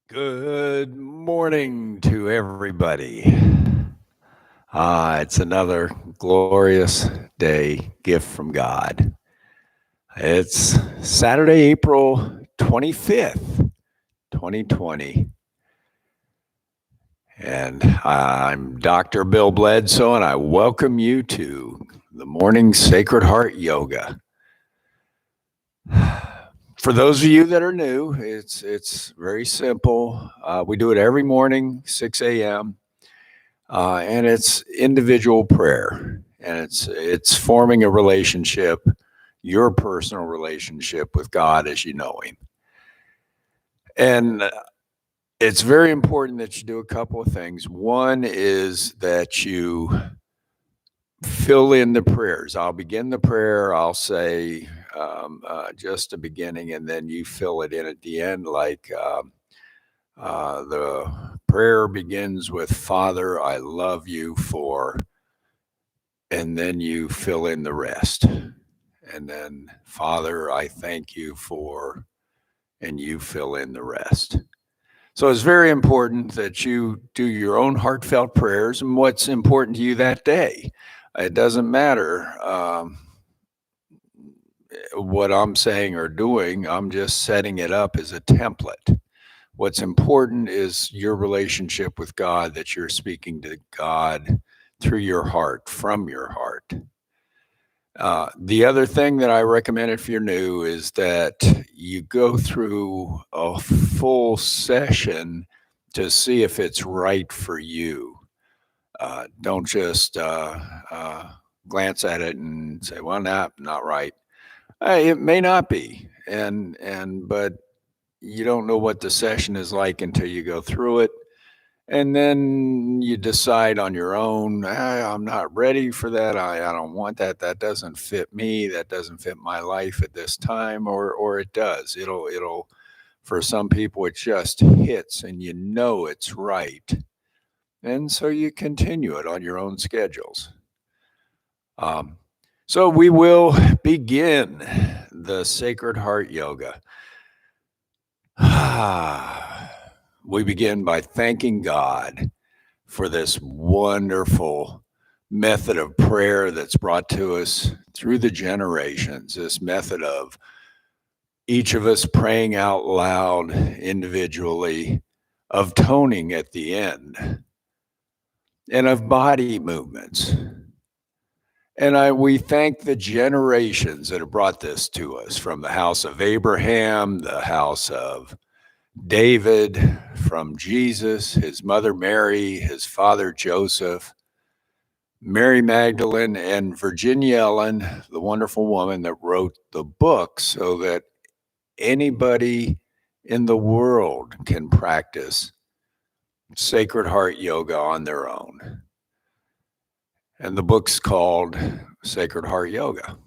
Good morning to everybody. It's another glorious day, gift from God. It's Saturday, April 25th, 2020. And I'm Dr. Bill Bledsoe, and I welcome you to the morning Sacred Heart Yoga. For those of you that are new, it's very simple. We do it every morning, 6 a.m. And it's individual prayer, and it's forming a relationship, your personal relationship with God as you know Him. And it's very important that you do a couple of things. One is that you fill in the prayers. I'll begin the prayer. I'll say just a beginning, and then you fill it in at the end, like. The prayer begins with, Father, I love you for, and then you fill in the rest. And then, Father, I thank you for, and you fill in the rest. So it's very important that you do your own heartfelt prayers and what's important to you that day. It doesn't matter what I'm saying or doing, I'm just setting it up as a template. What's important is your relationship with God, that you're speaking to God through your heart, from your heart. The other thing that I recommend if you're new is that you go through a full session to see if it's right for you. Don't just glance at it and say, "Well, not right." It may not be, but you don't know what the session is like until you go through it. And then you decide on your own, I'm not ready for that. I don't want that. That doesn't fit me. That doesn't fit my life at this time, or it does. It'll, for some people, it just hits and you know it's right. And so you continue it on your own schedules. So we will begin the Sacred Heart Yoga. We begin by thanking God for this wonderful method of prayer that's brought to us through the generations, this method of each of us praying out loud individually, of toning at the end, and of body movements. And we thank the generations that have brought this to us, from the house of Abraham, the house of David, from Jesus, his mother Mary, his father Joseph, Mary Magdalene, and Virginia Ellen, the wonderful woman that wrote the book so that anybody in the world can practice Sacred Heart Yoga on their own. And the book's called Sacred Heart Yoga.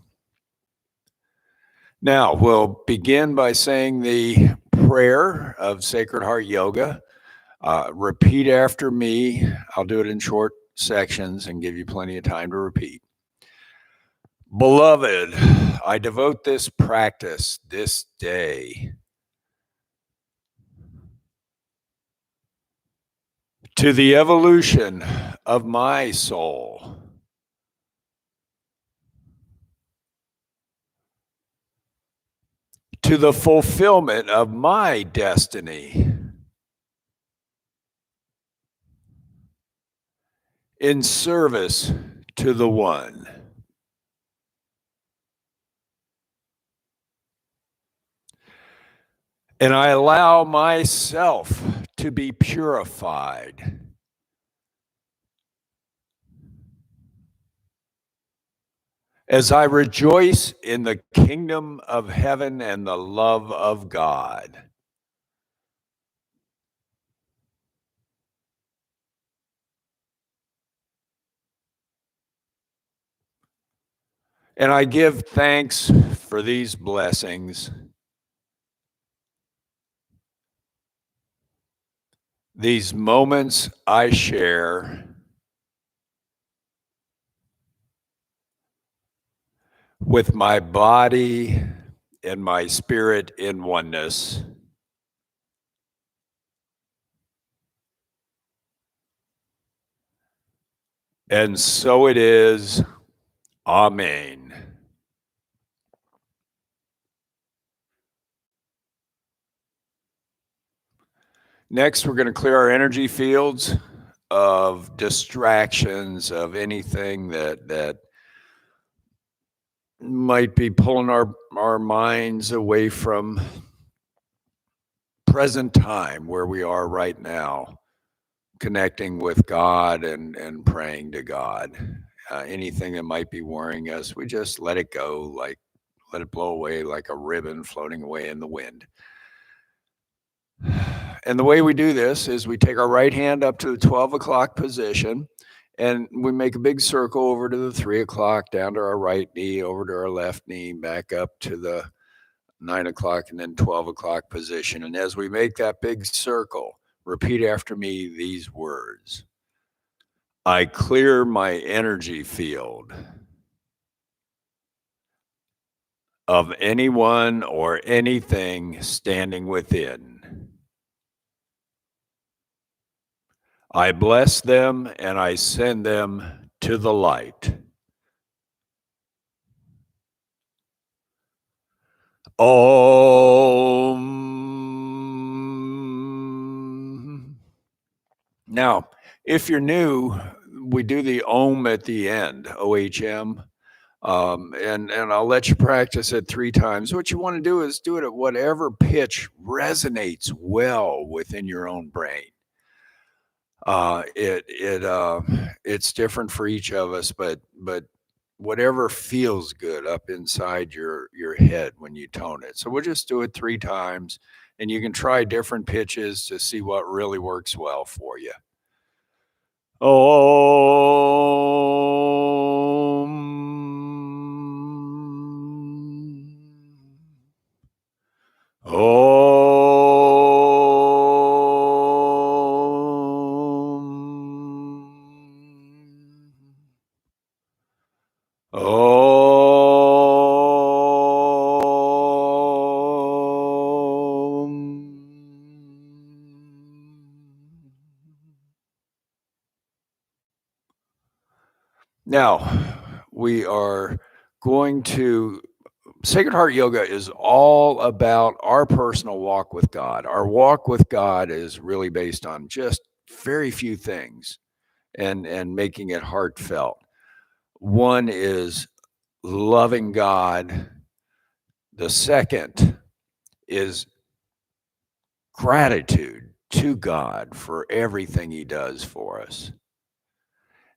Now, we'll begin by saying the prayer of Sacred Heart Yoga. Repeat after me. I'll do it in short sections and give you plenty of time to repeat. Beloved, I devote this practice this day to the evolution of my soul, to the fulfillment of my destiny, in service to the One. And I allow myself to be purified as I rejoice in the kingdom of heaven and the love of God. And I give thanks for these blessings, these moments I share with my body and my spirit in oneness. And so it is. Amen. Next, we're going to clear our energy fields of distractions, of anything that might be pulling our minds away from present time, where we are right now, connecting with God and praying to God. Anything that might be worrying us, we just let it go, like let it blow away like a ribbon floating away in the wind. And the way we do this is we take our right hand up to the 12 o'clock position, and we make a big circle over to the 3 o'clock, down to our right knee, over to our left knee, back up to the 9 o'clock, and then 12 o'clock position. And as we make that big circle, repeat after me these words: I clear my energy field of anyone or anything standing within. I bless them and I send them to the light. Om. Now, if you're new, we do the Om at the end, OHM. And I'll let you practice it 3 times. What you want to do is do it at whatever pitch resonates well within your own brain. It's different for each of us, but whatever feels good up inside your head when you tone it. So we'll just do it 3 times, and you can try different pitches to see what really works well for you. Om. Now, we are going to, Sacred Heart Yoga is all about our personal walk with God. Our walk with God is really based on just very few things and making it heartfelt. One is loving God. The second is gratitude to God for everything he does for us.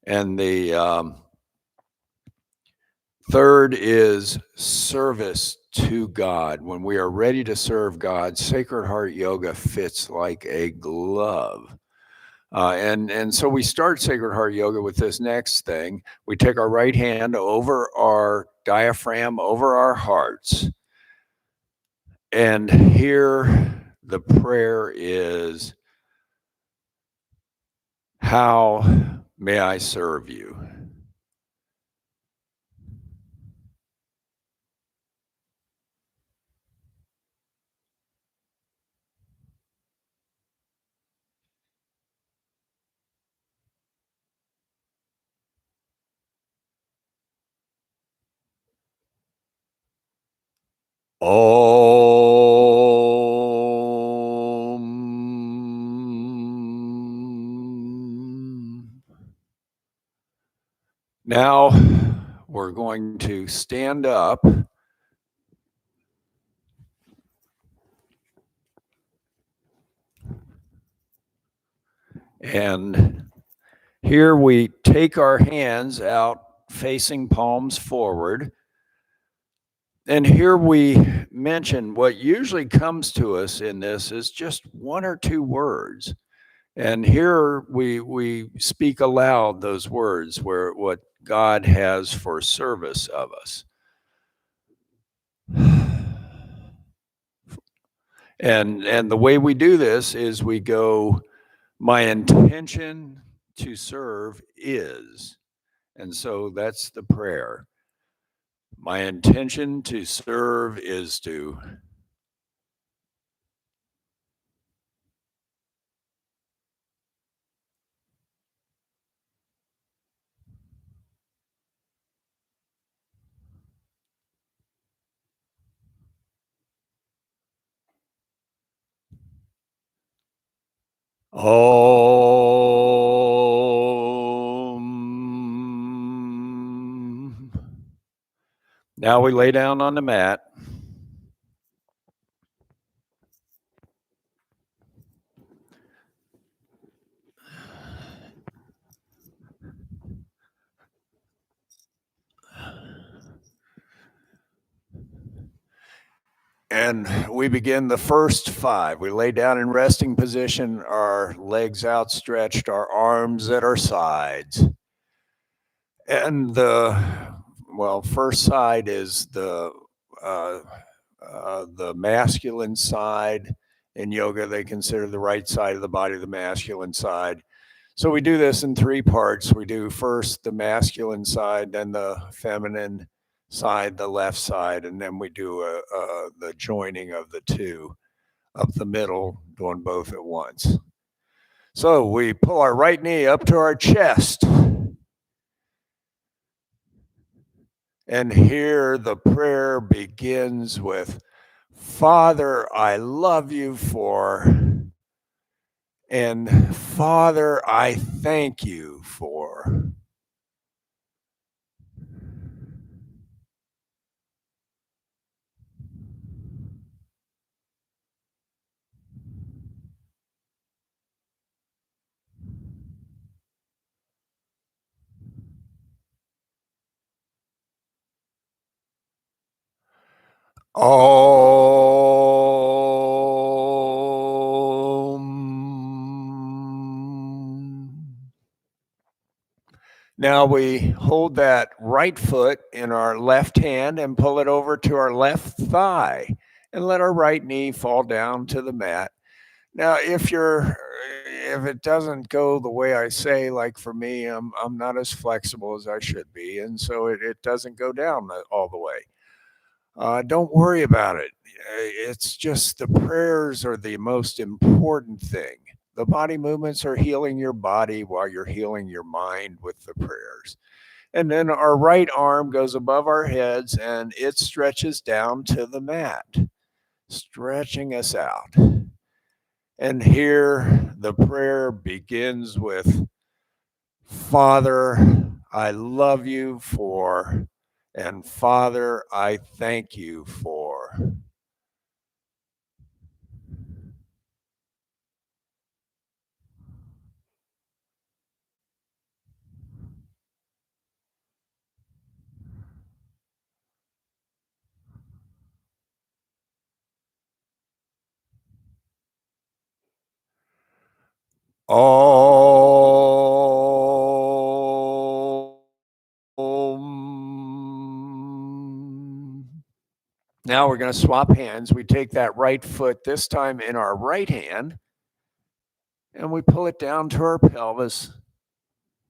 And the third is service to God. When we are ready to serve God, Sacred Heart Yoga fits like a glove. And so we start Sacred Heart Yoga with this next thing. We take our right hand over our diaphragm, over our hearts. And here the prayer is, how may I serve you? Om. Now we're going to stand up and here we take our hands out facing palms forward. And here we mention what usually comes to us in this is just 1 or 2 words. And here we speak aloud those words, where what God has for service of us. And the way we do this is we go, my intention to serve is, and so that's the prayer. My intention to serve is to. Om. Now we lay down on the mat. And we begin the first 5. We lay down in resting position, our legs outstretched, our arms at our sides. And first side is the masculine side. In yoga, they consider the right side of the body the masculine side. So we do this in 3 parts. We do first the masculine side, then the feminine side, the left side, and then we do the joining of the two up the middle, doing both at once. So we pull our right knee up to our chest. And here the prayer begins with, Father, I love you for, and Father, I thank you for. Om. Now we hold that right foot in our left hand and pull it over to our left thigh and let our right knee fall down to the mat. Now, if it doesn't go the way I say, like for me, I'm not as flexible as I should be, and so it doesn't go down all the way. Don't worry about it. It's just the prayers are the most important thing. The body movements are healing your body while you're healing your mind with the prayers. And then our right arm goes above our heads and it stretches down to the mat, stretching us out. And here the prayer begins with, Father, I love you for, and Father, I thank you for. Om. Now we're going to swap hands. We take that right foot, this time in our right hand, and we pull it down to our pelvis,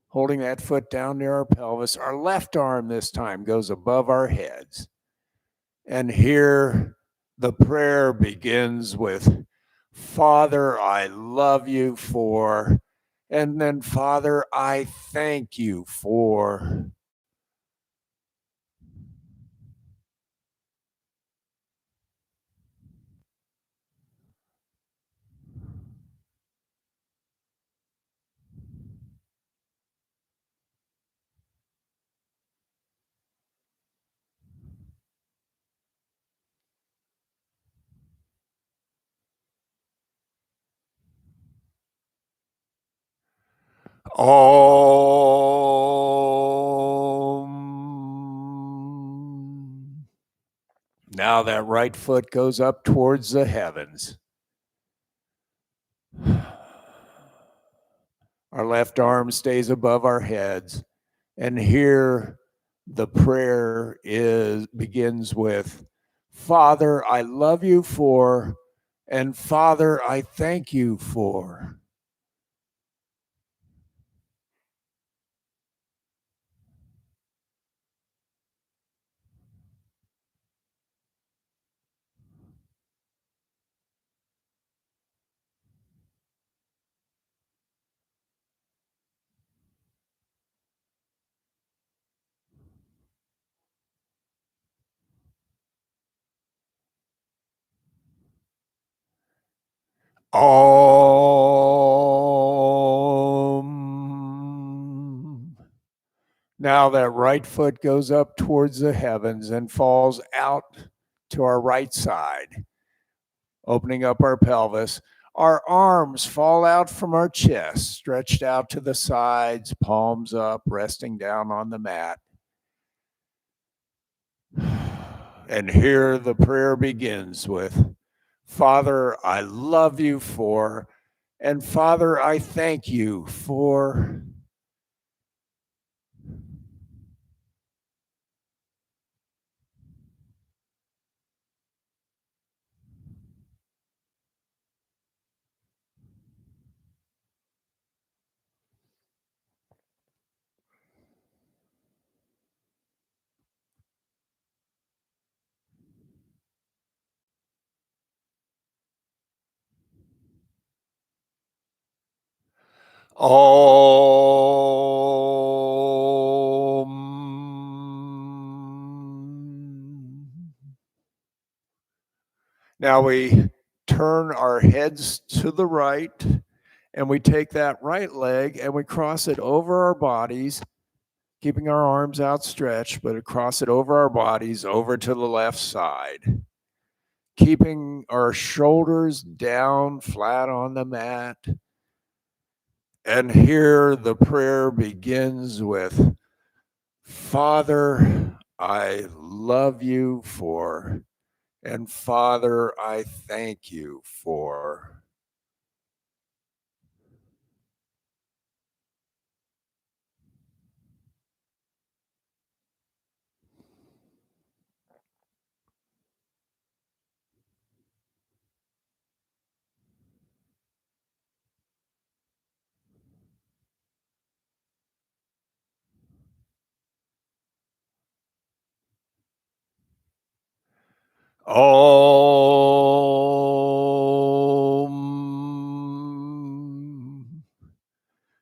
holding that foot down near our pelvis. Our left arm this time goes above our heads. And here the prayer begins with, Father, I love you for, and then Father, I thank you for. Om. Now that right foot goes up towards the heavens. Our left arm stays above our heads. And here the prayer begins with, Father, I love you for, and Father, I thank you for. Om. Now that right foot goes up towards the heavens and falls out to our right side, opening up our pelvis. Our arms fall out from our chest, stretched out to the sides, palms up, resting down on the mat. And here the prayer begins with, Father, I love you for, and Father, I thank you for. Om. Now we turn our heads to the right and we take that right leg and we cross it over our bodies, keeping our arms outstretched, but across it over our bodies, over to the left side, keeping our shoulders down flat on the mat. And here the prayer begins with, Father, I love you for, and Father, I thank you for. Om.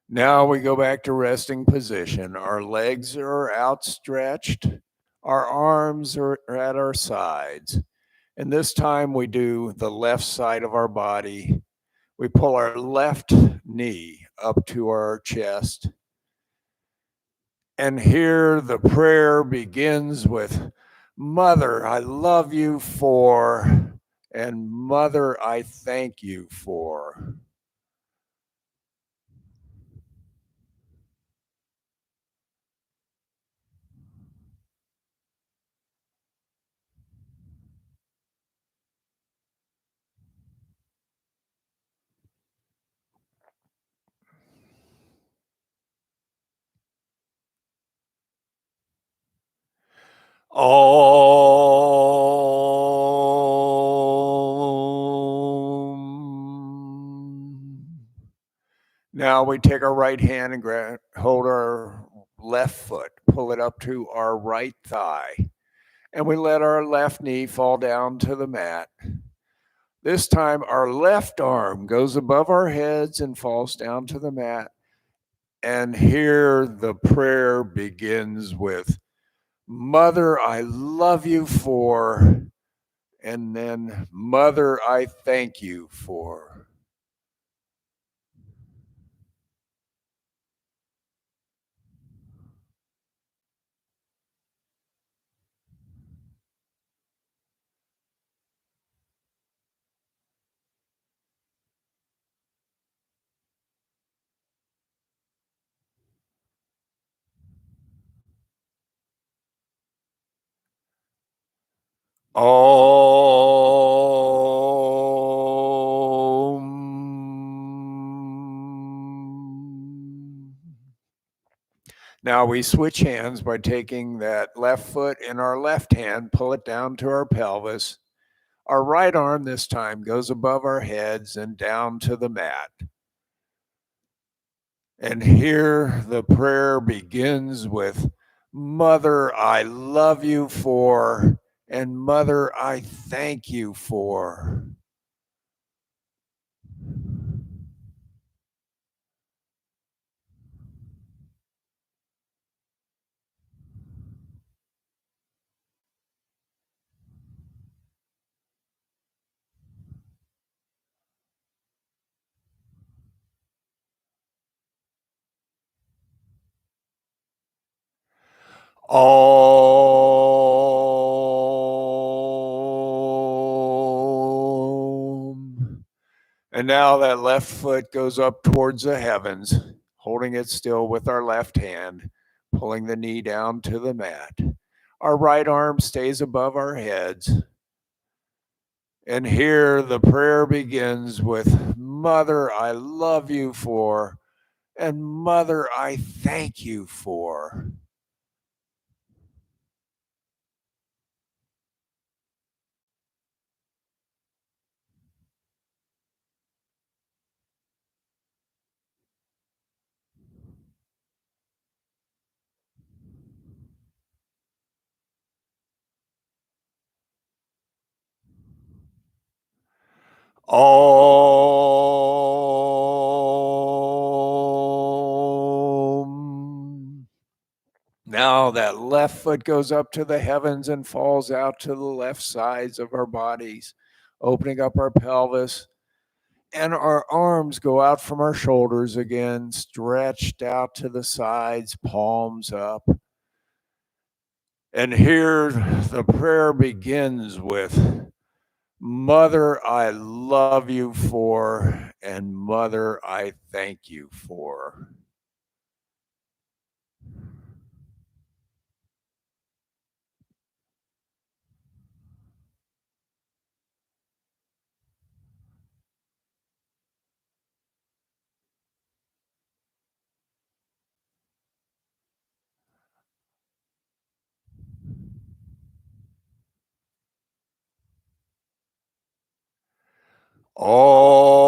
Now we go back to resting position. Our legs are outstretched. Our arms are at our sides. And this time we do the left side of our body. We pull our left knee up to our chest. And here the prayer begins with, Mother, I love you for, and Mother, I thank you for. Om. Now we take our right hand and hold our left foot, pull it up to our right thigh, and we let our left knee fall down to the mat. This time, our left arm goes above our heads and falls down to the mat. And here the prayer begins with, Mother, I love you for, and then, Mother, I thank you for. Om. Now we switch hands by taking that left foot in our left hand, pull it down to our pelvis. Our right arm this time goes above our heads and down to the mat. And here the prayer begins with, Mother, I love you for, and Mother, I thank you for. Om. And now that left foot goes up towards the heavens, holding it still with our left hand, pulling the knee down to the mat. Our right arm stays above our heads. And here the prayer begins with, Mother, I love you for, and Mother, I thank you for. Om. Now that left foot goes up to the heavens and falls out to the left sides of our bodies, opening up our pelvis. And our arms go out from our shoulders again, stretched out to the sides, palms up. And here the prayer begins with, Mother, I love you for, and Mother, I thank you for. Om.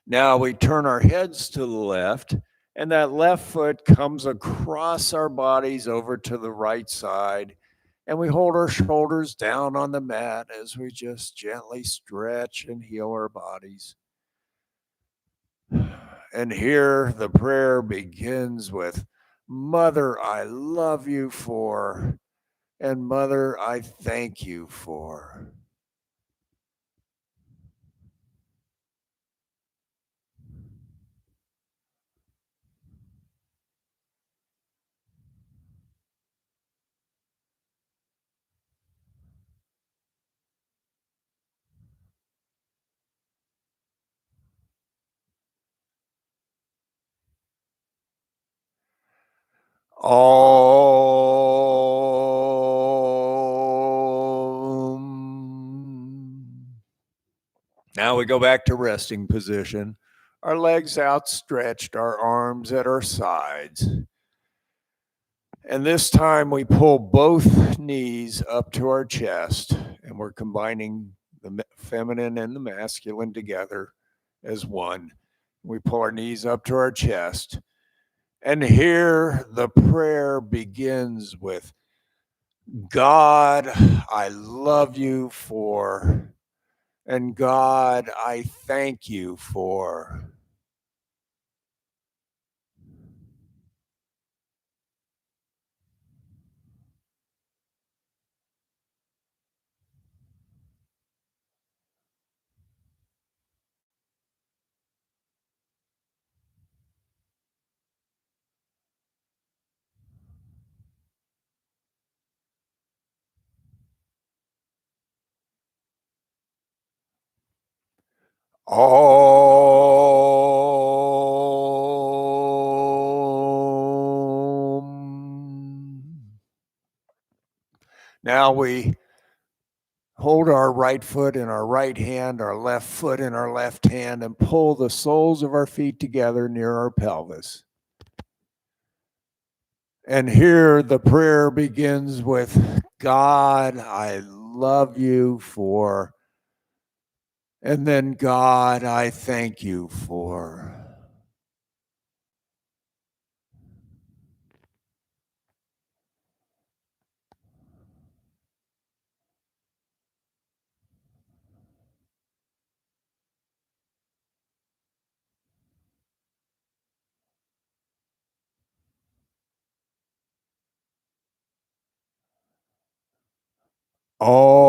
Now we turn our heads to the left, and that left foot comes across our bodies over to the right side. And we hold our shoulders down on the mat as we just gently stretch and heal our bodies. And here the prayer begins with, Mother, I love you for, and Mother, I thank you for. Om. Now we go back to resting position, our legs outstretched, our arms at our sides. And this time we pull both knees up to our chest, and we're combining the feminine and the masculine together as one. We pull our knees up to our chest. And here the prayer begins with, God, I love you for, and God, I thank you for. Om. Now we hold our right foot in our right hand, our left foot in our left hand, and pull the soles of our feet together near our pelvis. And here the prayer begins with, God, I love you for, and then God, I thank you for. Om.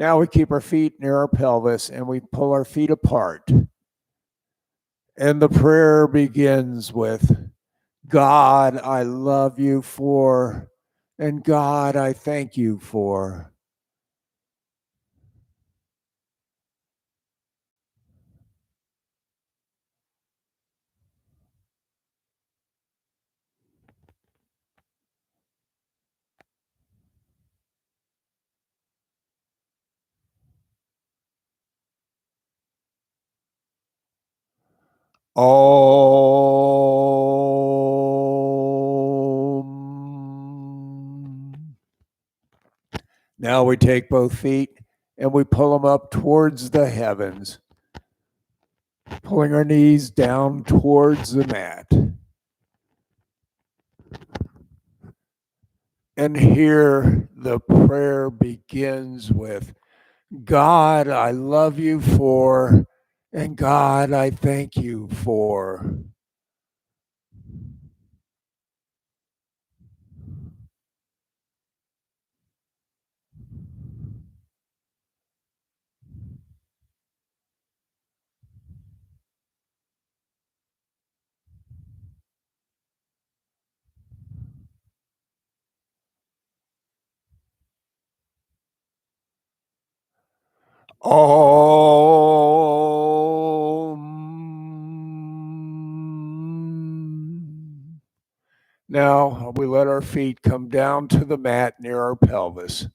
Now we keep our feet near our pelvis and we pull our feet apart. And the prayer begins with, God, I love you for, and God, I thank you for. Om. Now we take both feet and we pull them up towards the heavens, pulling our knees down towards the mat. And here the prayer begins with, God, I love you for, and God, I thank you for. Om. Now we let our feet come down to the mat near our pelvis.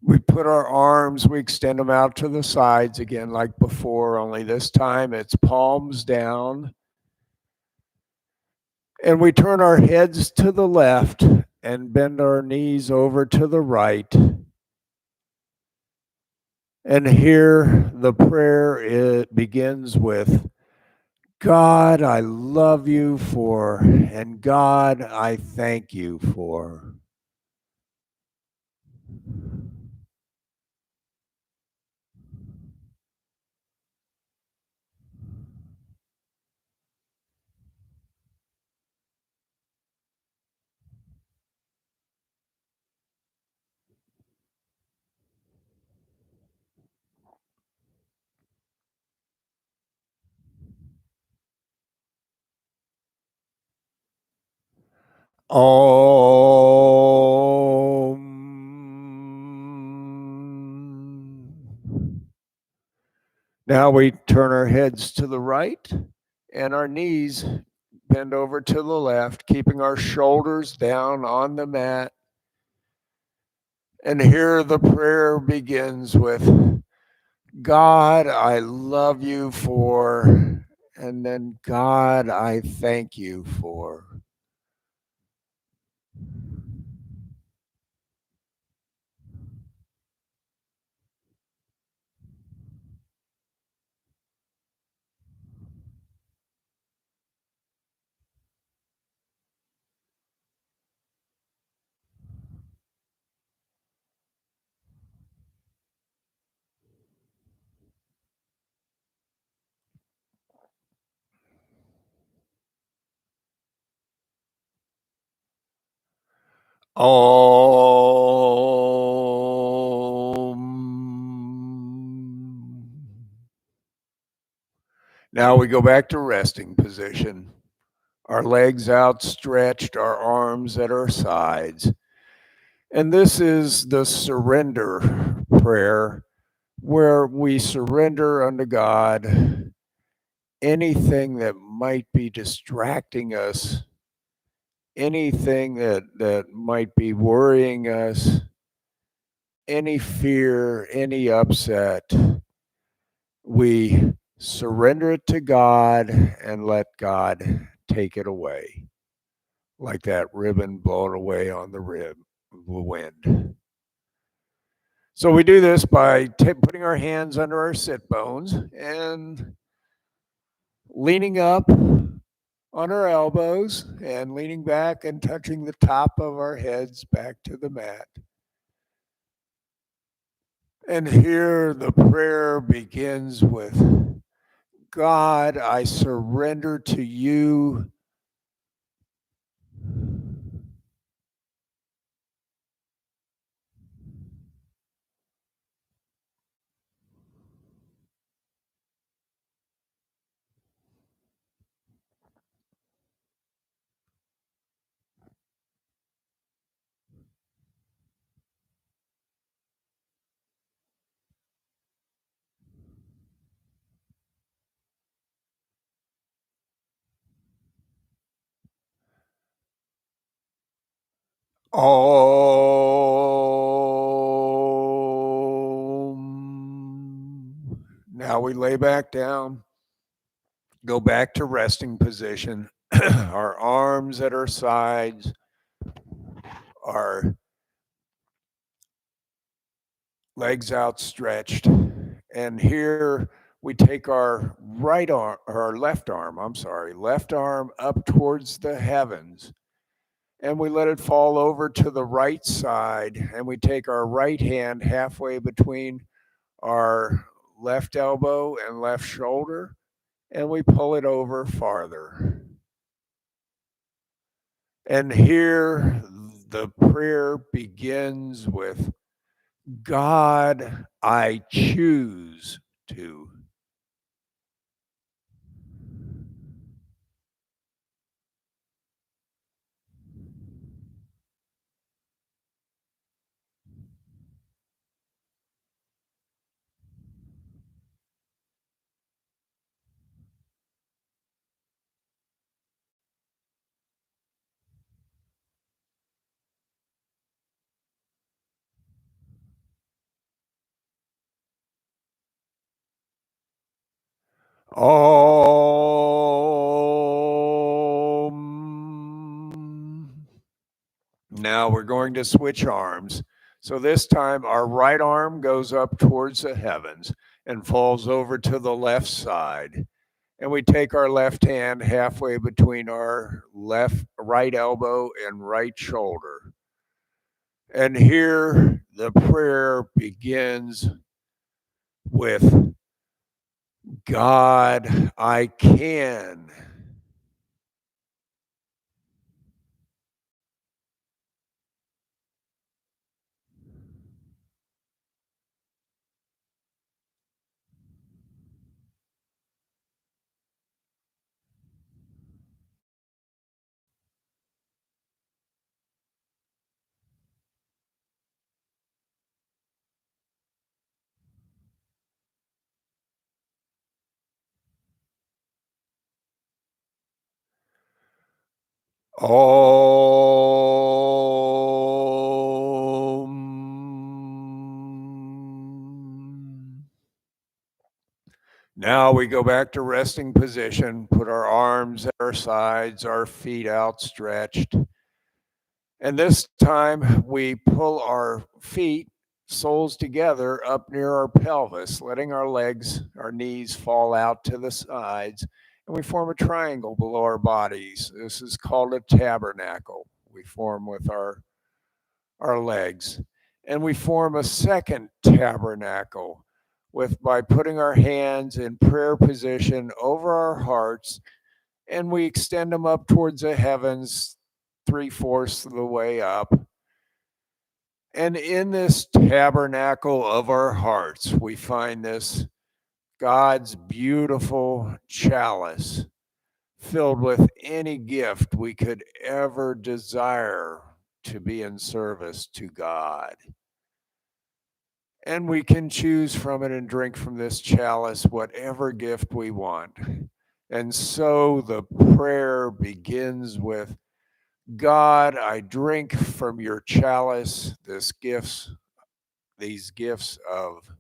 We put our arms, we extend them out to the sides again like before, only this time it's palms down. And we turn our heads to the left and bend our knees over to the right. And here the prayer it begins with, God, I love you for, and God, I thank you for. Om. Now we turn our heads to the right and our knees bend over to the left, keeping our shoulders down on the mat. And here the prayer begins with, God, I love you for, and then God, I thank you for. Om. Now we go back to resting position. Our legs outstretched, our arms at our sides. And this is the surrender prayer, where we surrender unto God anything that might be distracting us, anything that might be worrying us, any fear, any upset. We surrender it to God and let God take it away, like that ribbon blown away on the wind. So we do this by putting our hands under our sit bones and leaning up on our elbows and leaning back and touching the top of our heads back to the mat. And here the prayer begins with, God, I surrender to you. Om. Now we lay back down, go back to resting position. Our arms at our sides, our legs outstretched. And here we take our right arm, or our left arm, left arm up towards the heavens. And we let it fall over to the right side. And we take our right hand halfway between our left elbow and left shoulder. And we pull it over farther. And here the prayer begins with, God, I choose to. Om. Now we're going to switch arms. So this time our right arm goes up towards the heavens and falls over to the left side. And we take our left hand halfway between our right elbow and right shoulder. And here the prayer begins with, God, I can. Om. Now we go back to resting position, put our arms at our sides, our feet outstretched. And this time we pull our feet, soles together, up near our pelvis, letting our legs, our knees fall out to the sides. And we form a triangle below our bodies. This is called a tabernacle. We form with our legs. And we form a second tabernacle by putting our hands in prayer position over our hearts, and we extend them up towards the heavens 3/4 of the way up. And in this tabernacle of our hearts, we find this God's beautiful chalice filled with any gift we could ever desire to be in service to God. And we can choose from it and drink from this chalice whatever gift we want. And so the prayer begins with, God, I drink from your chalice these gifts of.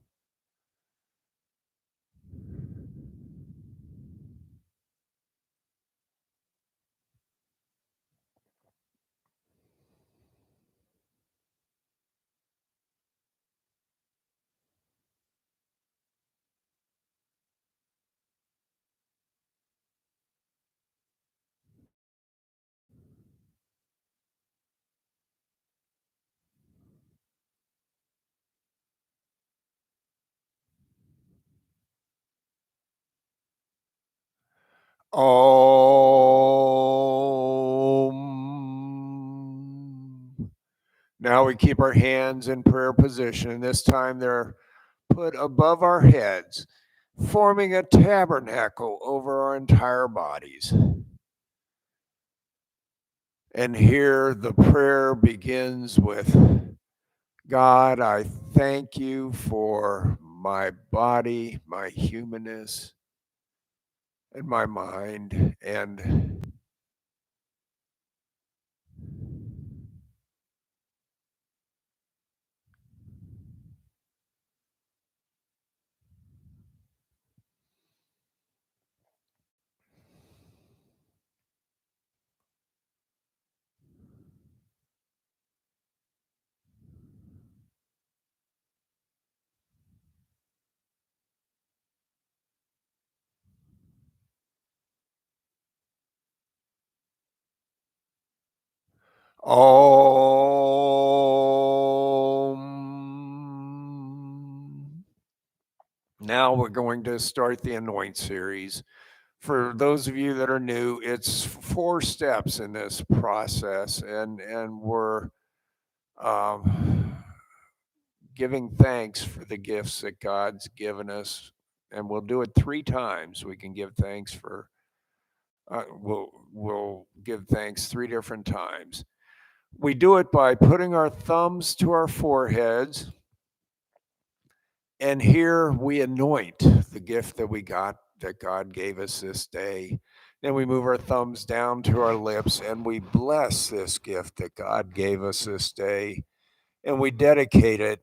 Om. Now we keep our hands in prayer position, and this time they're put above our heads, forming a tabernacle over our entire bodies. And here the prayer begins with, God, I thank you for my body, my humanness, and my mind, and Om. Now we're going to start the Anoint series. For those of you that are new, it's 4 steps in this process, and we're giving thanks for the gifts that God's given us, and we'll do it 3 times. We can give thanks for. We'll give thanks 3 different times. We do it by putting our thumbs to our foreheads, and here we anoint the gift that we got, that God gave us this day. Then we move our thumbs down to our lips and we bless this gift that God gave us this day, and we dedicate it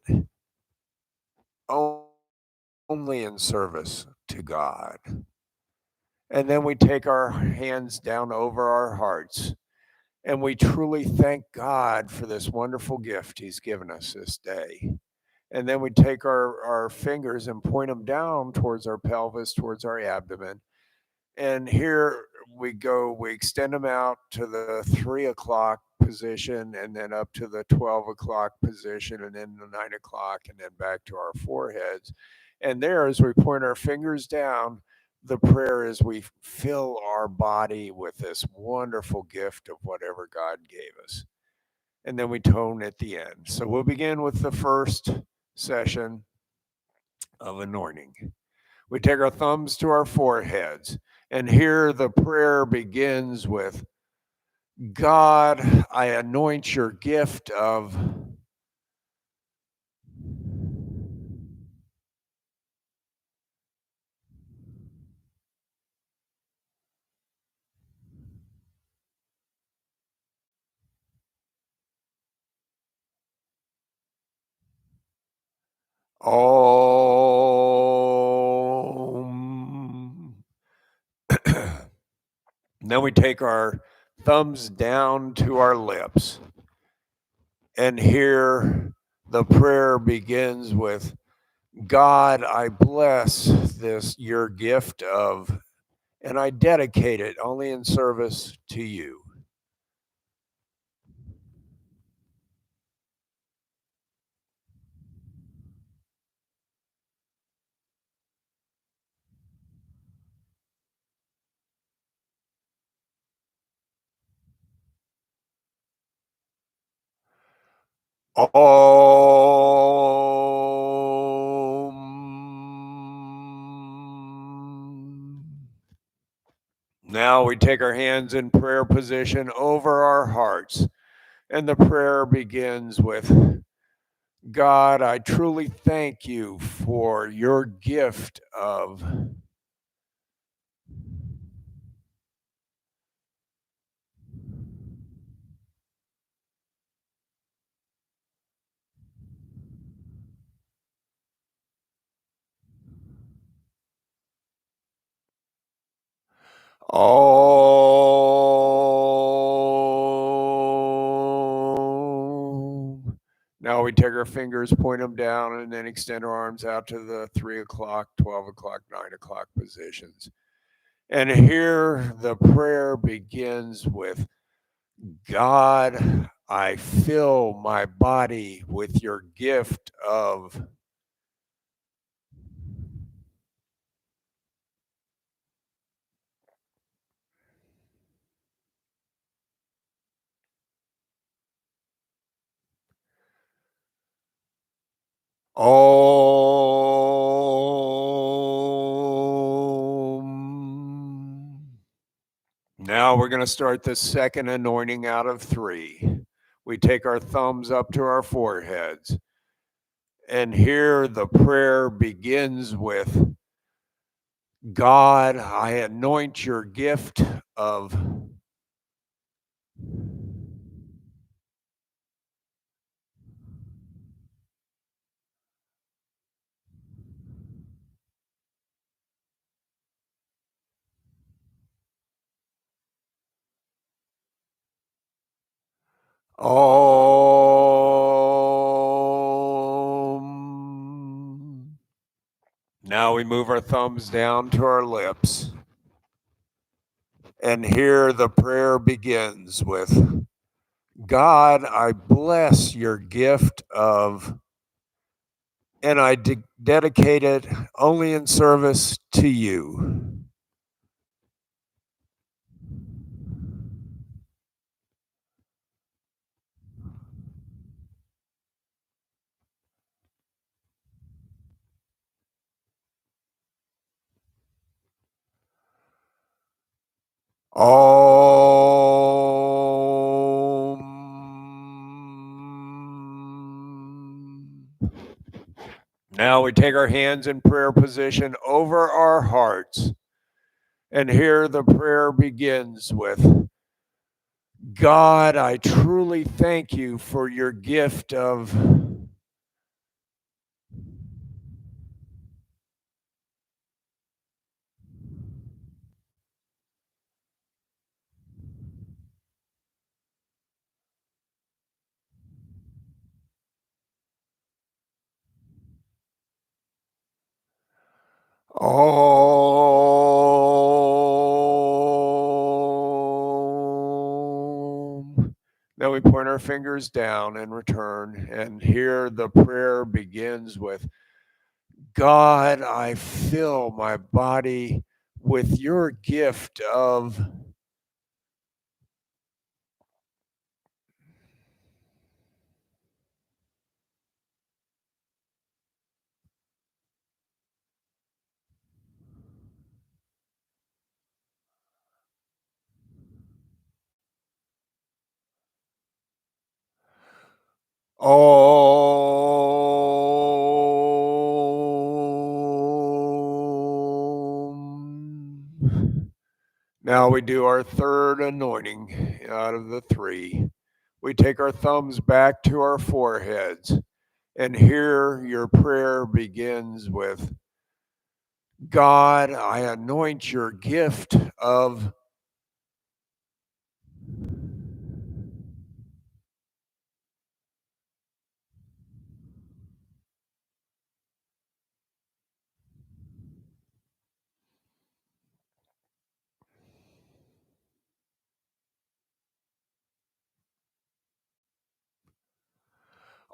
only in service to God. And then we take our hands down over our hearts and we truly thank God for this wonderful gift He's given us this day. And then we take our fingers and point them down towards our pelvis, towards our abdomen. And here we go, we extend them out to the 3 o'clock position, and then up to the 12 o'clock position, and then the 9 o'clock, and then back to our foreheads. And there, as we point our fingers down, the prayer is we fill our body with this wonderful gift of whatever God gave us. And then we tone at the end. So we'll begin with the first session of anointing. We take our thumbs to our foreheads, and here the prayer begins with, God, I anoint your gift of Om. Then we take our thumbs down to our lips, and here the prayer begins with, God, I bless this, your gift of, and I dedicate it only in service to you. Om. Now we take our hands in prayer position over our hearts, and the prayer begins with, God, I truly thank you for your gift of. Om. Now we take our fingers, point them down, and then extend our arms out to the 3 o'clock, 12 o'clock, 9 o'clock positions. And here the prayer begins with, God, I fill my body with your gift of. Om. Now we're going to start the second anointing out of 3. We take our thumbs up to our foreheads, and here the prayer begins with, God, I anoint your gift of. Om. Now we move our thumbs down to our lips. And here the prayer begins with, God, I bless your gift of, and I dedicate it only in service to you. Now we take our hands in prayer position over our hearts. And here the prayer begins with, God, I truly thank you for your gift of. Om. Then we point our fingers down in return, and here the prayer begins with, God, I fill my body with your gift of. Om. Now we do our third anointing out of the three. We take our thumbs back to our foreheads, and here your prayer begins with, God, I anoint your gift of.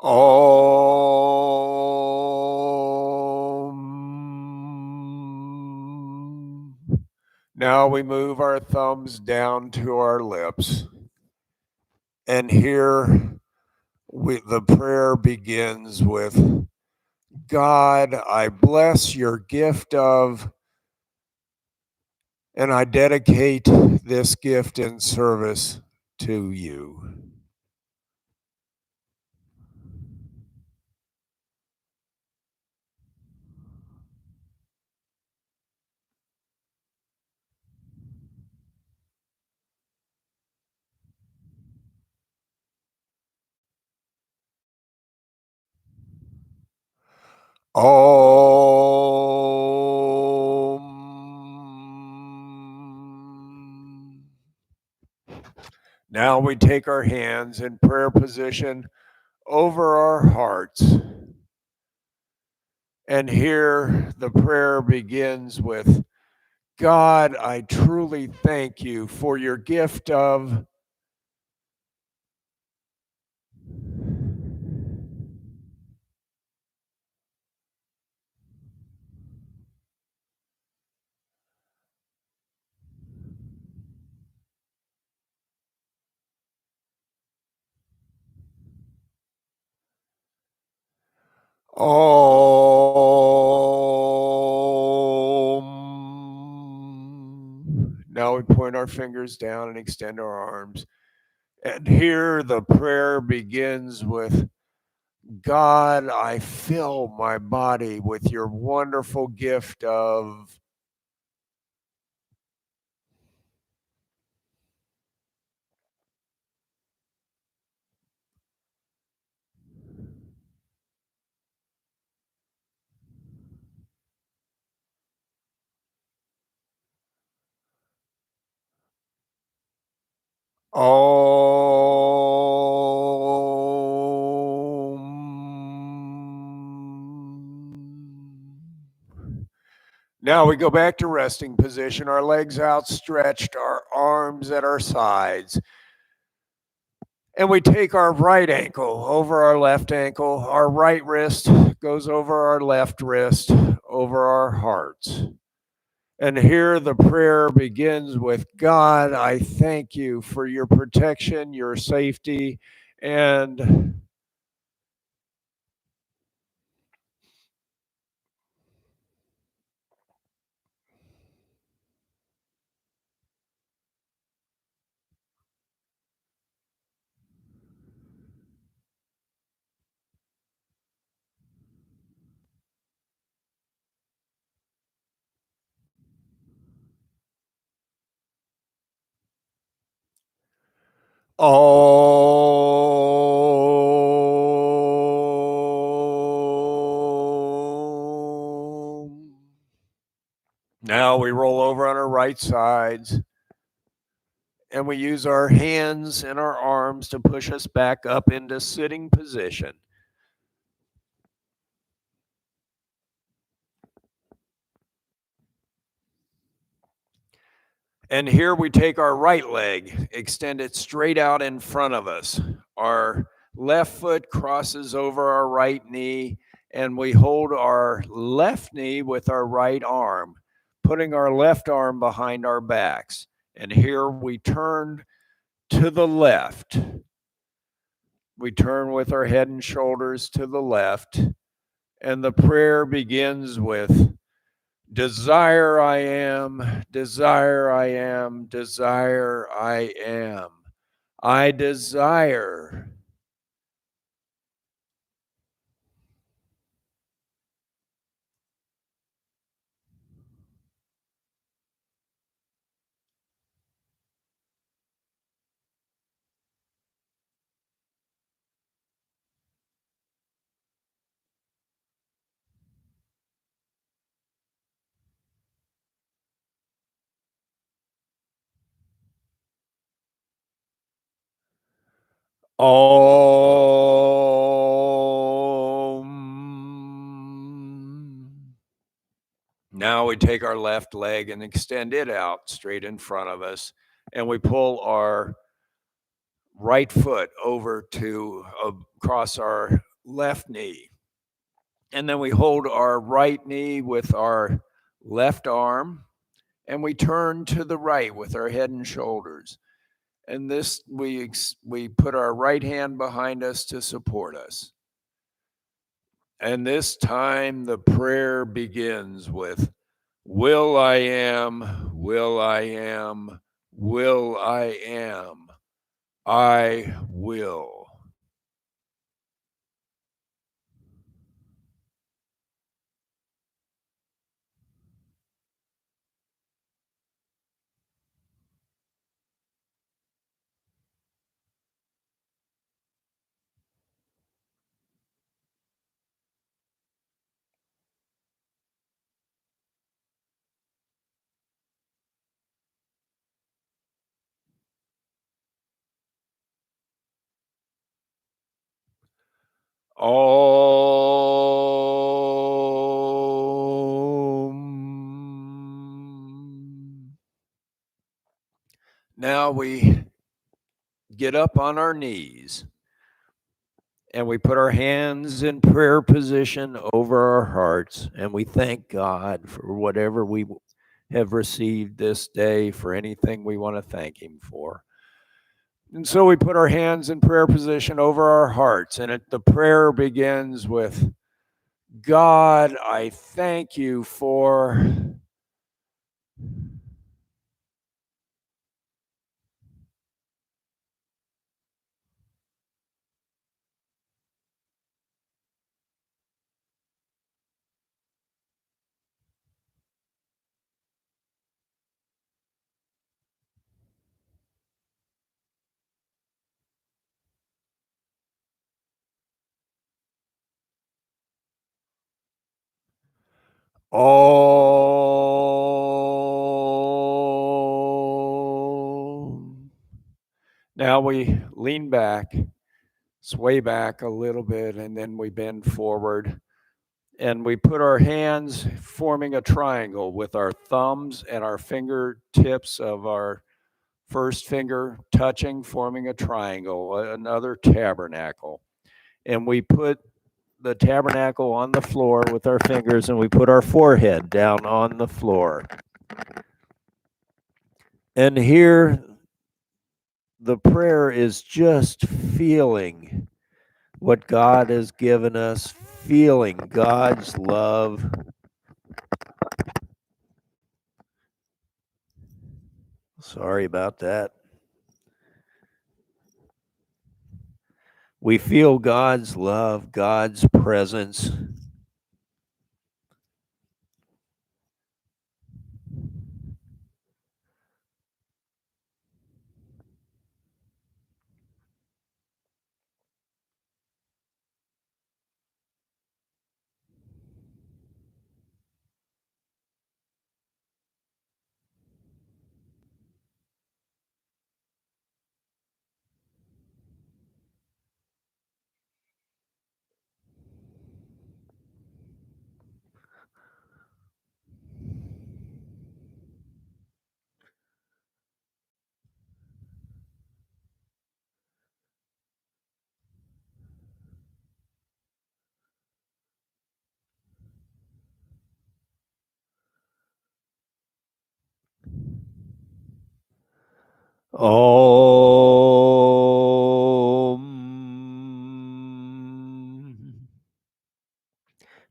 Om. Now we move our thumbs down to our lips. And here the prayer begins with, God, I bless your gift of, and I dedicate this gift in service to you. Om. Now we take our hands in prayer position over our hearts. And here the prayer begins with, God, I truly thank you for your gift of. Om. Now we point our fingers down and extend our arms. And here the prayer begins with, God, I fill my body with your wonderful gift of. Om. Now we go back to resting position, our legs outstretched, our arms at our sides. And we take our right ankle over our left ankle. Our right wrist goes over our left wrist, over our hearts. And here the prayer begins with, God, I thank you for your protection, your safety, and Om. Now we roll over on our right sides and we use our hands and our arms to push us back up into sitting position. And here we take our right leg, extend it straight out in front of us. Our left foot crosses over our right knee, and we hold our left knee with our right arm, putting our left arm behind our backs. And here we turn to the left. We turn with our head and shoulders to the left, and the prayer begins with, desire I am, desire I am, desire I am. I desire. Om. Now we take our left leg and extend it out straight in front of us, and we pull our right foot over to across our left knee. And then we hold our right knee with our left arm, and we turn to the right with our head and shoulders. And this, we put our right hand behind us to support us. And this time the prayer begins with, will I am, will I am, will I am, I will. Om. Now we get up on our knees and we put our hands in prayer position over our hearts, and we thank God for whatever we have received this day, for anything we want to thank Him for. And so we put our hands in prayer position over our hearts, and the prayer begins with, God, I thank you for. Om. Now we lean back, sway back a little bit, and then we bend forward. And we put our hands forming a triangle with our thumbs and our fingertips of our first finger touching, forming a triangle, another tabernacle. And we put the tabernacle on the floor with our fingers, and we put our forehead down on the floor. And here, the prayer is just feeling what God has given us, feeling God's love. Sorry about that. We feel God's love, God's presence.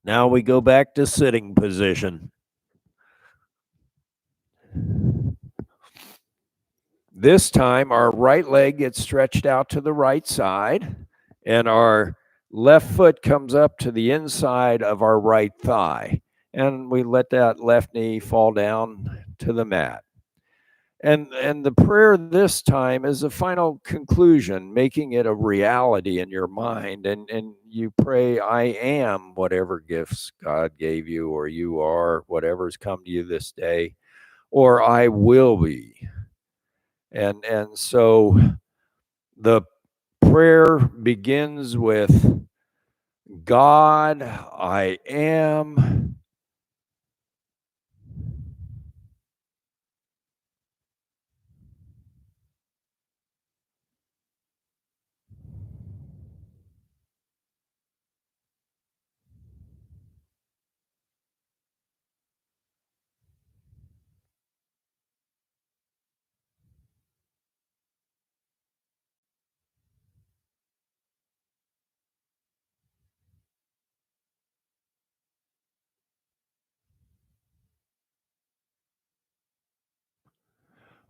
Now we go back to sitting position. This time, our right leg gets stretched out to the right side, and our left foot comes up to the inside of our right thigh. And we let that left knee fall down to the mat. And the prayer this time is a final conclusion, making it a reality in your mind. And you pray, I am whatever gifts God gave you, or you are whatever's come to you this day, or I will be. And so the prayer begins with, God, I am.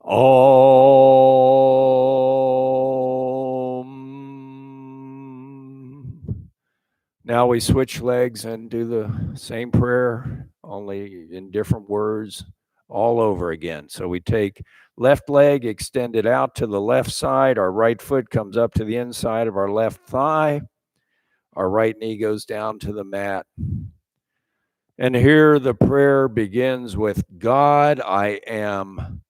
Om. Now we switch legs and do the same prayer, only in different words, all over again. So we take left leg, extend it out to the left side. Our right foot comes up to the inside of our left thigh. Our right knee goes down to the mat. And here the prayer begins with, God, I am.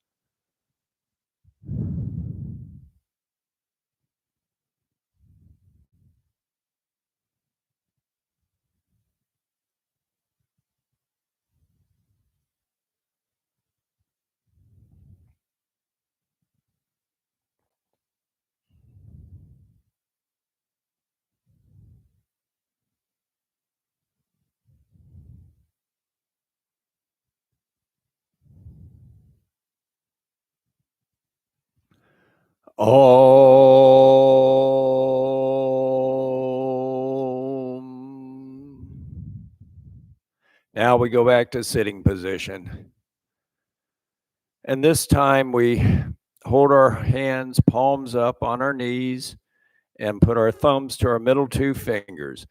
Om. Now we go back to sitting position. And this time we hold our hands, palms up on our knees, and put our thumbs to our middle two fingers.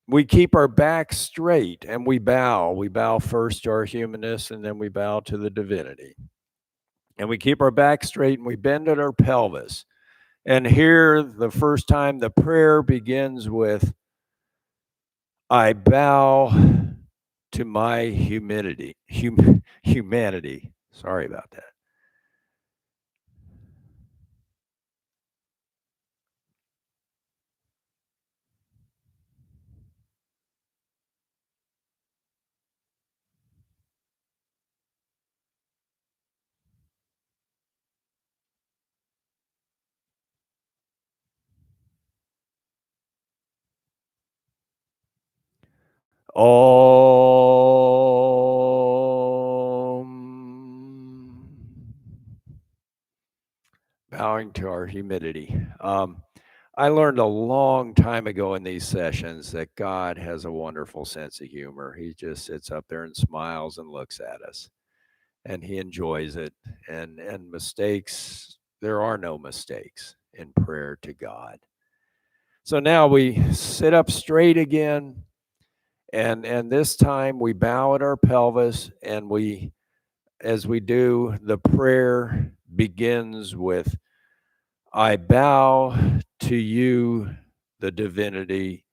We keep our back straight and we bow. We bow first to our humanness, and then we bow to the divinity. And we keep our back straight and we bend at our pelvis. And here, the first time, the prayer begins with, I bow to my humanity. Sorry about that. Om. Bowing to our humidity. I learned a long time ago in these sessions that God has a wonderful sense of humor. He just sits up there and smiles and looks at us, and he enjoys it. And mistakes, there are no mistakes in prayer to God. So now we sit up straight again, and this time we bow at our pelvis, and we, as we do, the prayer begins with, I bow to you, the divinity.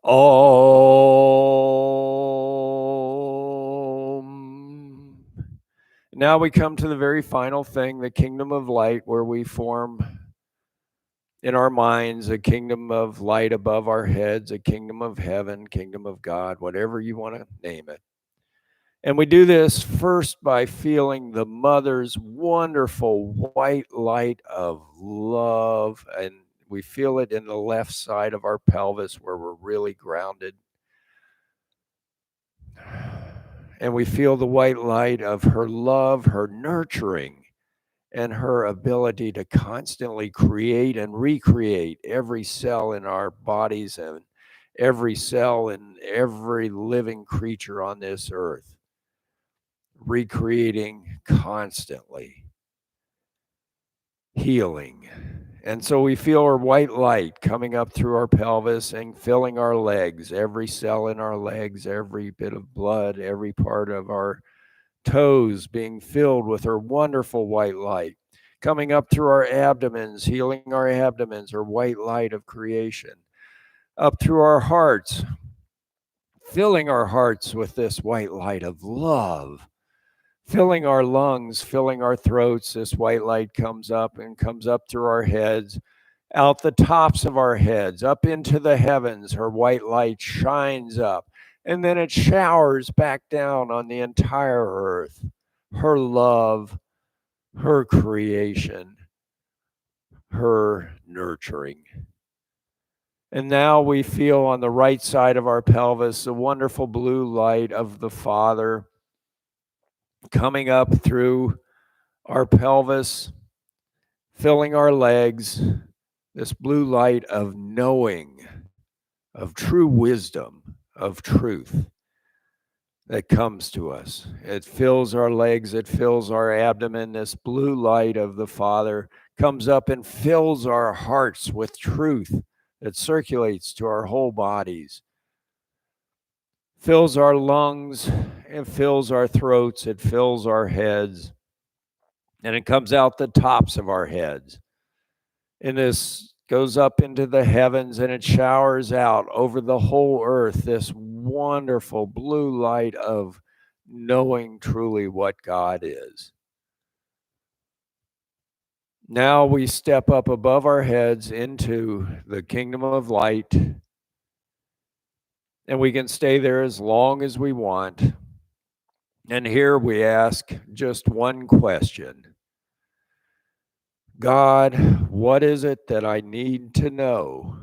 Om. Now we come to the very final thing, the kingdom of light, where we form in our minds a kingdom of light above our heads, a kingdom of heaven, kingdom of God, whatever you want to name it. And we do this first by feeling the mother's wonderful white light of love. And we feel it in the left side of our pelvis where we're really grounded. And we feel the white light of her love, her nurturing, and her ability to constantly create and recreate every cell in our bodies and every cell in every living creature on this earth. Recreating constantly, healing. And so we feel her white light coming up through our pelvis and filling our legs, every cell in our legs, every bit of blood, every part of our toes being filled with her wonderful white light, coming up through our abdomens, healing our abdomens, her white light of creation, up through our hearts, filling our hearts with this white light of love, filling our lungs, filling our throats. This white light comes up and comes up through our heads, out the tops of our heads, up into the heavens. Her white light shines up, and then it showers back down on the entire earth. Her love, her creation, her nurturing. And now we feel on the right side of our pelvis the wonderful blue light of the Father coming up through our pelvis, filling our legs, this blue light of knowing, of true wisdom, of truth that comes to us. It fills our legs, it fills our abdomen. This blue light of the Father comes up and fills our hearts with truth that circulates to our whole bodies, fills our lungs, it fills our throats, it fills our heads, and it comes out the tops of our heads. And this goes up into the heavens and it showers out over the whole earth, this wonderful blue light of knowing truly what God is. Now we step up above our heads into the kingdom of light, and we can stay there as long as we want. And here we ask just one question. God, what is it that I need to know